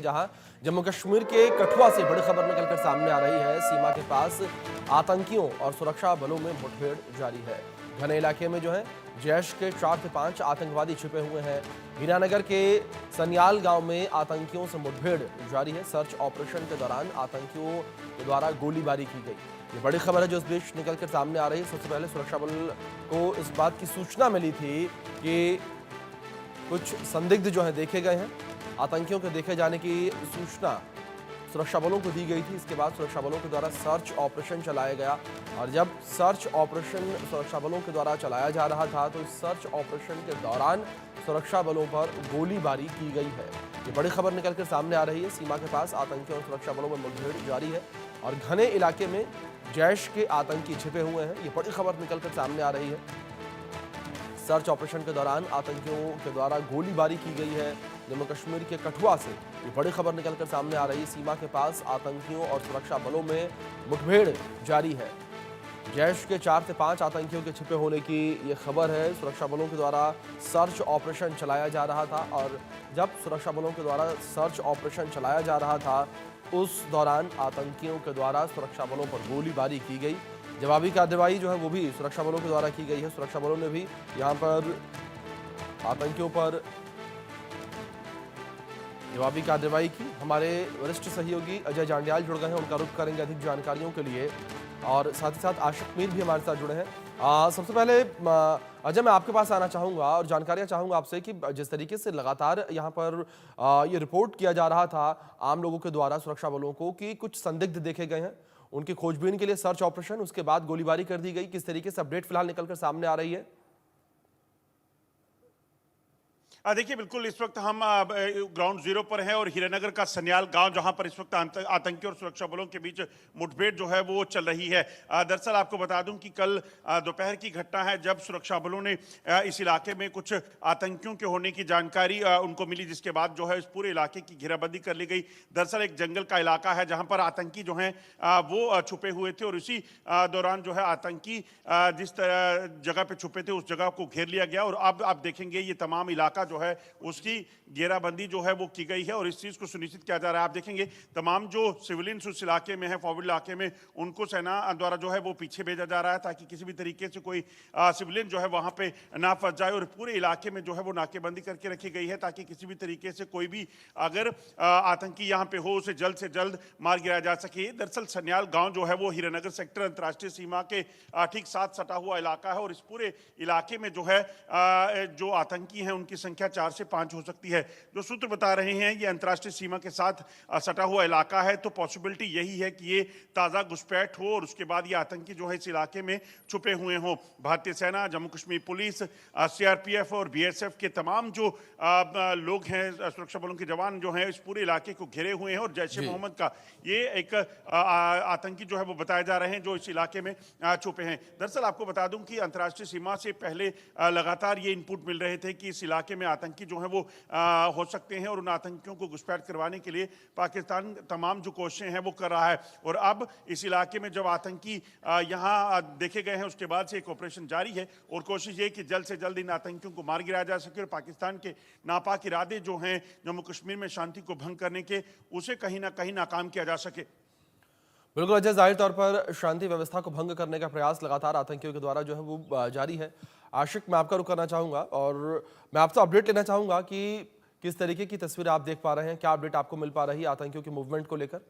जहां जम्मू कश्मीर के कठुआ से बड़ी खबर निकलकर सामने आ रही है। सीमा के पास आतंकियों और सुरक्षा बलों में मुठभेड़ जारी है। घने इलाके में जो है जैश के 4 से 5 आतंकवादी छिपे हुए हैं। हीरानगर के सनियाल गांव में आतंकियों से मुठभेड़ जारी है। सर्च ऑपरेशन के दौरान आतंकियों के द्वारा गोलीबारी की गई। ये बड़ी खबर है जो इस बीच निकलकर सामने आ रही है। सबसे पहले सुरक्षा बल को इस बात की सूचना मिली थी कि कुछ संदिग्ध जो है देखे गए हैं। आतंकियों के देखे जाने की सूचना सुरक्षा बलों को दी गई थी। इसके बाद सुरक्षा बलों के द्वारा सर्च ऑपरेशन चलाया गया और जब सर्च ऑपरेशन सुरक्षा बलों के द्वारा चलाया जा रहा था तो इस सर्च ऑपरेशन के दौरान सुरक्षा बलों पर गोलीबारी की गई है। ये बड़ी खबर निकलकर सामने आ रही है। सीमा के पास आतंकियों और सुरक्षा बलों में मुठभेड़ जारी है और घने इलाके में जैश के आतंकी छिपे हुए हैं। ये बड़ी खबर निकलकर सामने आ रही है। सर्च ऑपरेशन के दौरान आतंकियों के द्वारा गोलीबारी की गई है। जम्मू कश्मीर के कठुआ से ये बड़ी खबर निकलकर सामने आ रही है। सीमा के पास आतंकियों और सुरक्षा बलों में मुठभेड़ जारी है। जैश के 4 से 5 आतंकियों के छिपे होने की ये खबर है। सुरक्षा बलों के द्वारा सर्च ऑपरेशन चलाया जा रहा था और जब सुरक्षा बलों के द्वारा सर्च ऑपरेशन चलाया जा रहा था उस दौरान आतंकियों के द्वारा सुरक्षा बलों पर गोलीबारी की गई। जवाबी कार्रवाई जो है वो भी सुरक्षा बलों के द्वारा की गई है। सुरक्षा बलों ने भी यहाँ पर आतंकियों पर जवाबी कार्रवाई की। हमारे वरिष्ठ सहयोगी अजय जांडियाल जुड़ गए हैं, उनका रुख करेंगे अधिक जानकारियों के लिए और साथ ही साथ आशिक मीर भी हमारे साथ जुड़े हैं। सबसे पहले अजय मैं आपके पास आना चाहूँगा और जानकारियाँ चाहूँगा आपसे कि जिस तरीके से लगातार यहाँ पर ये रिपोर्ट किया जा रहा था आम लोगों के द्वारा सुरक्षा बलों को कि कुछ संदिग्ध देखे गए हैं, उनकी खोजबीन के लिए सर्च ऑपरेशन, उसके बाद गोलीबारी कर दी गई। किस तरीके से अपडेट फिलहाल निकलकर सामने आ रही है? देखिए बिल्कुल इस वक्त हम ग्राउंड जीरो पर हैं और हीरानगर का सन्याल गांव जहां पर इस वक्त आतंकी और सुरक्षा बलों के बीच मुठभेड़ जो है वो चल रही है। दरअसल आपको बता दूं कि कल दोपहर की घटना है जब सुरक्षा बलों ने इस इलाके में कुछ आतंकियों के होने की जानकारी उनको मिली, जिसके बाद जो है इस पूरे इलाके की घेराबंदी कर ली गई। दरअसल एक जंगल का इलाका है जहाँ पर आतंकी जो हैं वो छुपे हुए थे और इसी दौरान जो है आतंकी जिस जगह पे छुपे थे उस जगह को घेर लिया गया और अब आप देखेंगे ये तमाम इलाका जो है उसकी घेराबंदी जो है वो की गई है और इस चीज को सुनिश्चित किया जा रहा है। आप देखेंगे तमाम जो सिविलियंस उस इलाके में है, फॉरवर्ड इलाके में, उनको सेना द्वारा जो है वो पीछे भेजा जा रहा है ताकि किसी भी तरीके से कोई सिविलियन जो है वहां पे ना फंस जाए और पूरे इलाके में जो है वो नाकेबंदी करके रखी गई है ताकि किसी भी तरीके से कोई भी अगर आतंकी यहाँ पे हो उसे जल्द से जल्द मार गिराया जा सके। दरअसल सन्याल गांव जो है वो हीरानगर सेक्टर अंतर्राष्ट्रीय सीमा के ठीक साथ सटा हुआ इलाका है और इस पूरे इलाके में जो है जो आतंकी हैं उनकी संख्या 4 से 5 हो सकती है। जो सूत्र बता रहे हैं ये अंतर्राष्ट्रीय सीमा के साथ सटा हुआ इलाका है तो पॉसिबिलिटी यही है कि ये ताज़ा घुसपैठ हो और उसके बाद ये आतंकी जो है इस इलाके में छुपे हुए हों। भारतीय सेना, जम्मू कश्मीर पुलिस, सीआरपीएफ और बीएसएफ के तमाम जो लोग हैं, सुरक्षा बलों के जवान जो हैं इस पूरे इलाके को घेरे हुए हैं और जैश ए मोहम्मद का ये एक आतंकी जो है वो बताए जा रहे हैं जो इस इलाके में छुपे हैं। दरअसल आपको बता दूं कि अंतर्राष्ट्रीय सीमा से पहले लगातार ये इनपुट मिल रहे थे कि इस इलाके में आतंकी जो है वो हो सकते हैं और उन आतंकियों को घुसपैठ करवाने के लिए पाकिस्तान तमाम जो कोशिशें हैं वो कर रहा है। और अब इस इलाके में जब आतंकी यहाँ देखे गए हैं उसके बाद से एक ऑपरेशन जारी है और कोशिश ये कि जल्द से जल्द इन आतंकियों को मार गिराया जा सके और पाकिस्तान के नापाक इरादे जो हैं जम्मू कश्मीर में शांति को भंग करने के उसे कहीं ना कहीं नाकाम किया जा सके। बिल्कुल अजय, जाहिर तौर पर शांति व्यवस्था को भंग करने का प्रयास लगातार आतंकियों के द्वारा जो है वो जारी है। आशिक, मैं आपका रुख करना चाहूंगा और मैं आपसे अपडेट लेना चाहूंगा कि किस तरीके की तस्वीर आप देख पा रहे हैं, क्या अपडेट आपको मिल पा रही है आतंकियों के मूवमेंट को लेकर?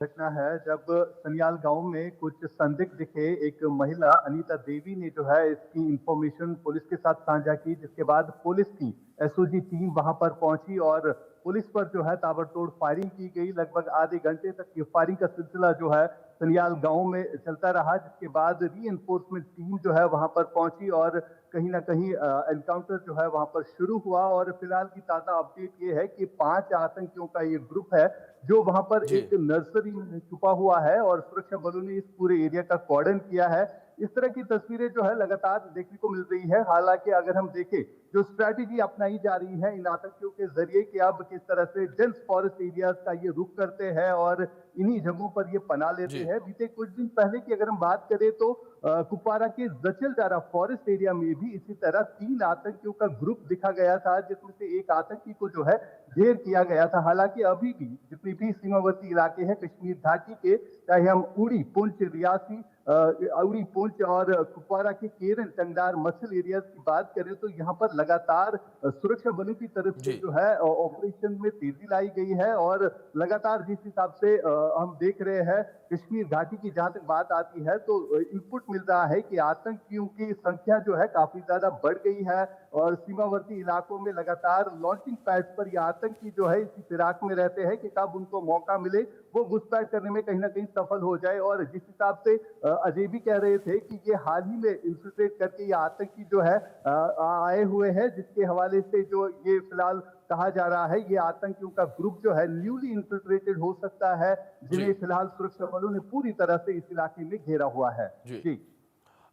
घटना है जब सनियाल गांव में कुछ संदिग्ध दिखे। एक महिला अनीता देवी ने जो है इसकी इंफॉर्मेशन पुलिस के साथ साझा की, जिसके बाद पुलिस की एसओजी टीम वहां पर पहुंची और पुलिस पर जो है ताबड़तोड़ फायरिंग की गई। लगभग आधे घंटे तक ये फायरिंग का सिलसिला जो है सनियाल गांव में चलता रहा, जिसके बाद रीइंफोर्समेंट टीम जो है वहां पर पहुंची और कहीं ना कहीं एनकाउंटर जो है वहां पर शुरू हुआ। और फिलहाल की ताजा अपडेट ये है कि 5 आतंकियों का ये ग्रुप है जो वहां पर एक नर्सरी में छुपा हुआ है और सुरक्षा बलों ने इस पूरे एरिया का कॉर्डन किया है। इस तरह की तस्वीरें जो है लगातार देखने को मिल रही है। हालांकि अगर हम देखें जो स्ट्रैटेजी अपनाई जा रही है इन आतंकियों के जरिए कि अब किस तरह से डेंस फॉरेस्ट एरियाज का ये रुख करते हैं और इन्हीं जगहों पर ये पनाह लेते जी हैं। बीते कुछ दिन पहले की अगर हम बात करें तो कुपवारा के जचलडारा फॉरेस्ट एरिया में भी इसी तरह 3 आतंकियों का ग्रुप दिखा गया था, जिसमें से एक आतंकी को जो है ढेर किया गया था। हालांकि अभी भी जितनी भी सीमावर्ती इलाके हैं कश्मीर घाटी के, चाहे हम उड़ी, पुंछ, रियासी, उड़ी, पुंछ और कुपवारा के केरन, टंगदार, मसल एरियाज की बात करें तो यहाँ पर लगातार सुरक्षा बलों की तरफ से जी जो है ऑपरेशन में तेजी लाई गई है और लगातार जिस हिसाब से हम देख रहे हैं कश्मीर घाटी की जहां तक बात आती है तो इनपुट मिल रहा है कि आतंकियों की संख्या जो है काफी ज्यादा बढ़ गई है और सीमावर्ती इलाकों में लगातार लॉन्चिंग पैड्स पर ये आतंकी जो है इसी फिराक में रहते हैं कि कब उनको मौका मिले वो घुसपैठ करने में कहीं ना कहीं सफल हो जाए। और जिस हिसाब से अजय भी कह रहे थे कि ये हाल ही में इंफिल्ट्रेट करके ये आतंकी जो है आए हुए हैं, जिसके हवाले से जो ये फिलहाल कहा जा रहा है ये आतंकियों का ग्रुप जो है न्यूली इंफिल्ट्रेटेड हो सकता है, जी जिन्हें फिलहाल सुरक्षा बलों ने पूरी तरह से इस इलाके में घेरा हुआ है। जी जी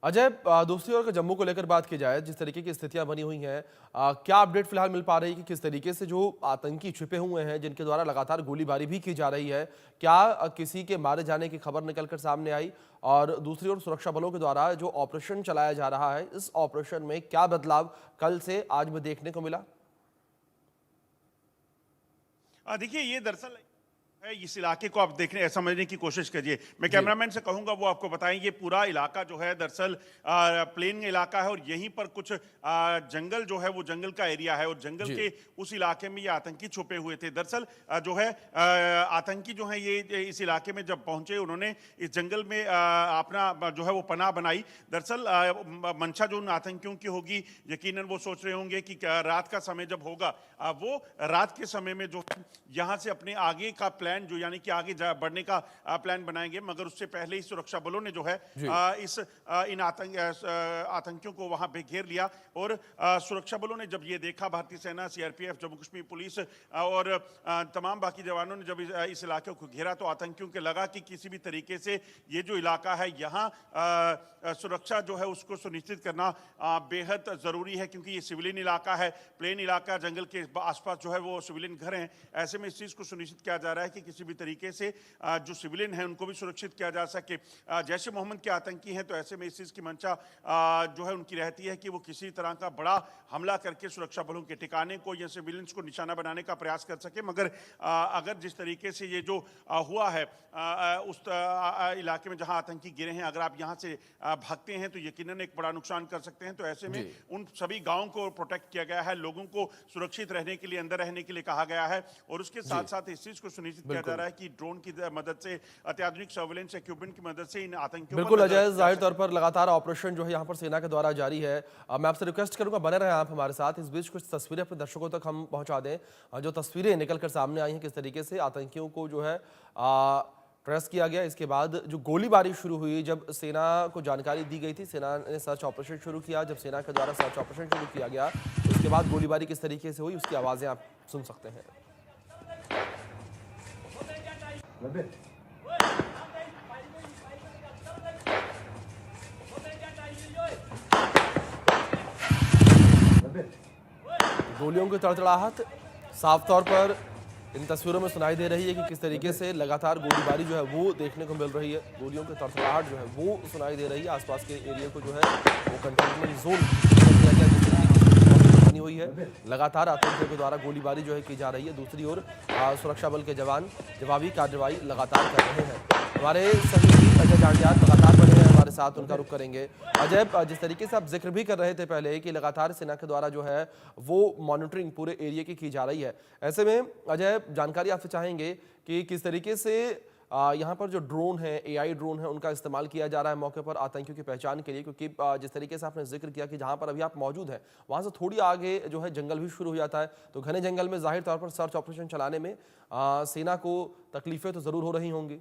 अजय, दूसरी ओर जम्मू को लेकर बात की जाए, जिस तरीके की स्थितियां बनी हुई हैं, क्या अपडेट फिलहाल मिल पा रही है कि किस तरीके से जो आतंकी छिपे हुए हैं जिनके द्वारा लगातार गोलीबारी भी की जा रही है, क्या किसी के मारे जाने की खबर निकलकर सामने आई? और दूसरी ओर सुरक्षा बलों के द्वारा जो ऑपरेशन चलाया जा रहा है, इस ऑपरेशन में क्या बदलाव कल से आज में देखने को मिला? देखिए ये दरअसल इस इलाके को आप देखने समझने की कोशिश करिए। मैं कैमरामैन से कहूंगा वो आपको बताएं, ये पूरा इलाका जो है दरअसल प्लेन इलाका है और यहीं पर कुछ जंगल जो है वो जंगल का एरिया है और जंगल के उस इलाके में ये आतंकी छुपे हुए थे। दरअसल जो है आतंकी जो है ये इस इलाके में जब पहुंचे उन्होंने इस जंगल में अपना जो है वो पनाह बनाई। दरअसल मंशा जो उन आतंकियों की होगी, यकीनन वो सोच रहे होंगे कि रात का समय जब होगा वो रात के समय में जो यहाँ से अपने आगे का प्लान जो यानी कि आगे बढ़ने का प्लान बनाएंगे, मगर उससे पहले ही सुरक्षा बलों ने जो है इन आतंकियों को वहां पे घेर लिया और सुरक्षा बलों ने जब ये देखा, भारतीय सेना, सीआरपीएफ, जम्मू कश्मीर पुलिस और तमाम बाकी जवानों ने जब इस इलाके को घेरा तो आतंकियों को लगा कि किसी भी तरीके से ये जो इलाका है यहाँ सुरक्षा जो है उसको सुनिश्चित करना बेहद जरूरी है, क्योंकि ये सिविलियन इलाका है, प्लेन इलाका, जंगल के आसपास जो है वो सिविलियन घर हैं। ऐसे में इस चीज को सुनिश्चित किया जा रहा है कि किसी भी तरीके से जो सिविलियन हैं उनको भी सुरक्षित किया जा सके। जैश ए मोहम्मद के आतंकी हैं तो ऐसे में इस चीज की मंशा जो है उनकी रहती है कि वो किसी तरह का बड़ा हमला करके सुरक्षा बलों के ठिकाने को या सिविलियंस को निशाना बनाने का प्रयास कर सके। मगर अगर जिस तरीके से ये जो हुआ है उस इलाके में जहां आतंकी गिरे हैं, अगर आप यहां से भागते हैं तो यकीनन एक बड़ा नुकसान कर सकते हैं। तो ऐसे में उन सभी गांवों को प्रोटेक्ट किया गया है, लोगों को सुरक्षित रहने के लिए, अंदर रहने के लिए कहा गया है और उसके साथ साथ इस चीज को सुनिश्चित किया जा रहा है कि ड्रोन की मदद से, अत्याधुनिक सर्वेलेंस इक्विपमेंट की मदद से इन आतंकियों बिल्कुल अजय, जाहिर तौर पर लगातार ऑपरेशन जो है यहाँ पर सेना के द्वारा जारी है। मैं आपसे रिक्वेस्ट करूंगा बने रहे आप हमारे साथ। इस बीच कुछ तस्वीरें अपने दर्शकों तक हम पहुंचा दें, जो तस्वीरें निकलकर सामने आई हैं किस तरीके से आतंकियों को जो है ट्रेस किया गया। इसके बाद जो गोलीबारी शुरू हुई, जब सेना को जानकारी दी गई थी, सेना ने सर्च ऑपरेशन शुरू किया। जब सेना के द्वारा सर्च ऑपरेशन शुरू किया गया उसके बाद गोलीबारी किस तरीके से हुई उसकी आवाज़ें आप सुन सकते हैं। गोलियों की तड़तड़ाहट साफ तौर पर इन तस्वीरों में सुनाई दे रही है कि किस तरीके से लगातार गोलीबारी जो है वो देखने को मिल रही है। गोलियों की तड़तड़ाहट जो है वो सुनाई दे रही है। आसपास के एरिया को जो है वो कंटेनमेंट जोन किया गया, जिस तरीके की बनी हुई है। लगातार आतंकियों के द्वारा गोलीबारी जो है की जा रही है। दूसरी ओर सुरक्षा बल के जवान जवाबी कार्रवाई लगातार कर रहे हैं। हमारे सहयोगी अजय जांडियाल लगातार बने हैं हमारे साथ, उनका रुख करेंगे। अजय, जिस तरीके से आप जिक्र भी कर रहे थे पहले कि लगातार सेना के द्वारा जो है वो मॉनिटरिंग पूरे एरिया की जा रही है, ऐसे में अजय जानकारी आपसे चाहेंगे कि किस तरीके से यहाँ पर जो ड्रोन है, एआई ड्रोन है, उनका इस्तेमाल किया जा रहा है मौके पर आतंकियों की पहचान के लिए, क्योंकि जिस तरीके से आपने जिक्र किया कि जहाँ पर अभी आप मौजूद हैं वहाँ से थोड़ी आगे जो है जंगल भी शुरू हो जाता है, तो घने जंगल में जाहिर तौर पर सर्च ऑपरेशन चलाने में सेना को तकलीफें तो ज़रूर हो रही होंगी।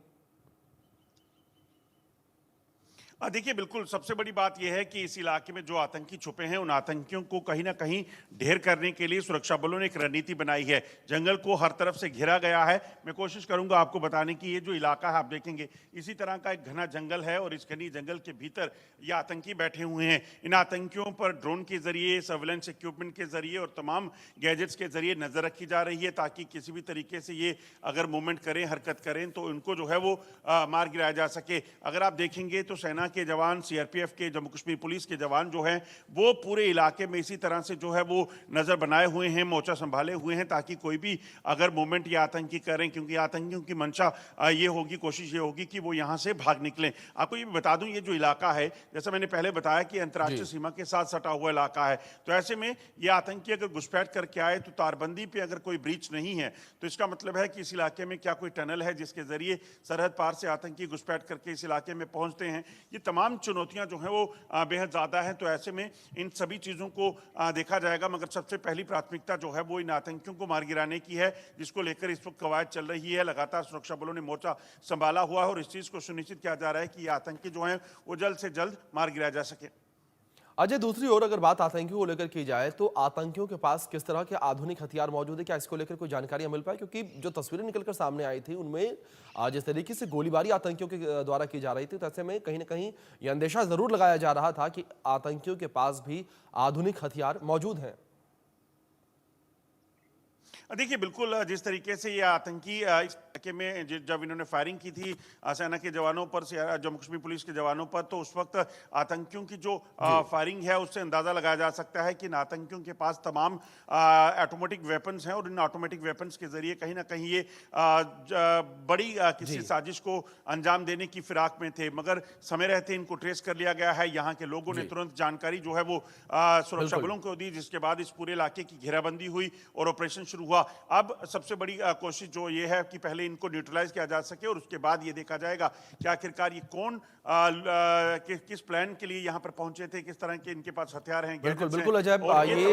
देखिए बिल्कुल सबसे बड़ी बात यह है कि इस इलाके में जो आतंकी छुपे हैं उन आतंकियों को कहीं ना कहीं ढेर करने के लिए सुरक्षा बलों ने एक रणनीति बनाई है। जंगल को हर तरफ से घेरा गया है। मैं कोशिश करूंगा आपको बताने की, ये जो इलाका है आप देखेंगे इसी तरह का एक घना जंगल है और इस घनी जंगल के भीतर ये आतंकी बैठे हुए हैं। इन आतंकियों पर ड्रोन के जरिए, सर्वेलेंस इक्विपमेंट के जरिए और तमाम गैजेट्स के जरिए नजर रखी जा रही है ताकि किसी भी तरीके से ये अगर मूवमेंट करें, हरकत करें तो इनको जो है वो मार गिराया जा सके। अगर आप देखेंगे तो सेना के जवान, सीआरपीएफ के, जम्मू कश्मीर पुलिस के जवान जो हैं वो पूरे इलाके में इसी तरह से जो है वो नजर बनाए हुए हैं, मोर्चा संभाले हुए हैं ताकि कोई भी अगर मूवमेंट या आतंकी करें, क्योंकि आतंकियों की मंशा ये होगी, कोशिश ये होगी कि वो यहाँ से भाग निकलें। आपको ये भी बता दूं, ये जो इलाका है जैसा मैंने पहले बताया कि अंतर्राष्ट्रीय सीमा के साथ सटा हुआ इलाका है, तो ऐसे में ये आतंकी अगर घुसपैठ करके आए तो तारबंदी पे अगर कोई ब्रीच नहीं है तो इसका मतलब है कि इस इलाके में क्या कोई टनल है जिसके जरिए सरहद पार से आतंकी घुसपैठ करके इस इलाके में पहुंचते हैं। ये तमाम चुनौतियां जो हैं वो बेहद ज़्यादा हैं, तो ऐसे में इन सभी चीज़ों को देखा जाएगा, मगर सबसे पहली प्राथमिकता जो है वो इन आतंकियों को मार गिराने की है, जिसको लेकर इस वक्त कवायद चल रही है। लगातार सुरक्षा बलों ने मोर्चा संभाला हुआ है और इस चीज़ को सुनिश्चित किया जा रहा है कि ये आतंकी जो हैं वो जल्द से जल्द मार गिराया जा सके। अजय, दूसरी ओर अगर बात आतंकियों को लेकर की जाए तो आतंकियों के पास किस तरह के आधुनिक हथियार मौजूद है, क्या इसको लेकर कोई जानकारियां मिल पाई? क्योंकि जो तस्वीरें निकलकर सामने आई थी उनमें जिस तरीके से गोलीबारी आतंकियों के द्वारा की जा रही थी, तो ऐसे में कहीं ना कहीं यह अंदेशा जरूर लगाया जा रहा था कि आतंकियों के पास भी आधुनिक हथियार मौजूद हैं। देखिए बिल्कुल जिस तरीके से ये आतंकी इस इलाके में जब इन्होंने फायरिंग की थी सेना के जवानों पर, जम्मू कश्मीर पुलिस के जवानों पर, तो उस वक्त आतंकियों की जो फायरिंग है उससे अंदाजा लगाया जा सकता है कि इन आतंकियों के पास तमाम ऑटोमेटिक वेपन्स हैं और इन ऑटोमेटिक वेपन्स के जरिए कहीं ना कहीं ये बड़ी किसी साजिश को अंजाम देने की फिराक में थे, मगर समय रहते इनको ट्रेस कर लिया गया है। यहाँ के लोगों ने तुरंत जानकारी जो है वो सुरक्षा बलों को दी, जिसके बाद इस पूरे इलाके की घेराबंदी हुई और ऑपरेशन शुरू हुआ। अब सबसे बड़ी कोशिश जो ये है कि पहले इनको न्यूट्रलाइज किया जा सके और उसके बाद ये देखा जाएगा कि आखिरकार ये कौन किस प्लान के लिए यहाँ पर पहुंचे थे, किस तरह के इनके पास हथियार हैं, बिल्कुल गैजेट्स हैं बिल्कुल अजय, और ये ये